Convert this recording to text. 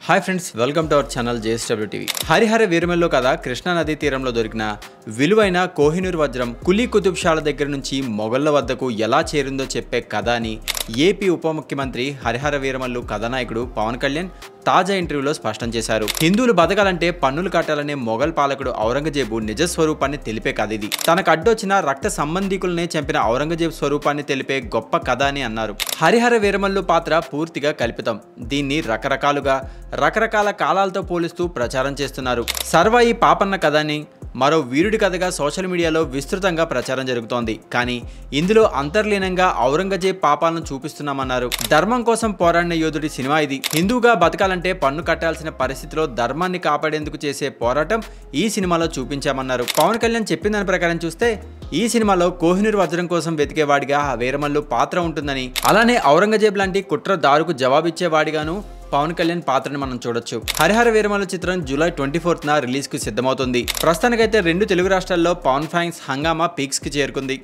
Hi friends, welcome to our channel JSW TV. Harihara వీరమల్లో కథ కృష్ణా నదీ తీరంలో దొరికిన విలువైన కోహినూర్ వజ్రం కులీ కుతుబ్ షాల దగ్గర నుంచి మొఘళ్ల వద్దకు ఎలా చేరిందో చెప్పే కథ అని ఏపీ ఉప ముఖ్యమంత్రి హరిహర వీరమల్లు కథానాయకుడు పవన్ కళ్యాణ్ తాజా ఇంటర్వ్యూలో స్పష్టం చేశారు. హిందువులు బతకాలంటే పన్నులు కట్టాలనే మొఘల్ పాలకుడు ఔరంగజేబు నిజ స్వరూపాన్ని తెలిపే కథ ఇది. తనకు అడ్డొచ్చిన రక్త సంబంధికులనే చంపిన ఔరంగజేబు స్వరూపాన్ని తెలిపే గొప్ప కథ అని అన్నారు. హరిహర వీరమల్లు పాత్ర పూర్తిగా కల్పితం. దీన్ని రకరకాల కాలాలతో పోలుస్తూ ప్రచారం చేస్తున్నారు. సర్వాయి పాపన్న కథని మరో వీరుడి కథగా సోషల్ మీడియాలో విస్తృతంగా ప్రచారం జరుగుతోంది. కానీ ఇందులో అంతర్లీనంగా ఔరంగజేబ్ పాపాలను చూపిస్తున్నామన్నారు. ధర్మం కోసం పోరాడిన యోధుడి సినిమా ఇది. హిందువుగా బతకాలంటే పన్ను కట్టాల్సిన పరిస్థితిలో ధర్మాన్ని కాపాడేందుకు చేసే పోరాటం ఈ సినిమాలో చూపించామన్నారు. పవన్ కళ్యాణ్ చెప్పిన దాని ప్రకారం చూస్తే ఈ సినిమాలో కోహినూర్ వజ్రం కోసం వెతికేవాడిగా వీరమల్లు పాత్ర ఉంటుందని, అలానే ఔరంగజేబ్ లాంటి కుట్రదారుకు జవాబిచ్చేవాడిగాను పవన్ కళ్యాణ్ పాత్రని మనం చూడొచ్చు. హరిహర వీరమల్లు చిత్రం జూలై 24న రిలీజ్ కు సిద్ధమవుతుంది. ప్రస్తుతానికైతే 2 తెలుగు రాష్ట్రాల్లో పవన్ ఫ్యాన్స్ హంగామా పీక్స్ కి చేరుకుంది.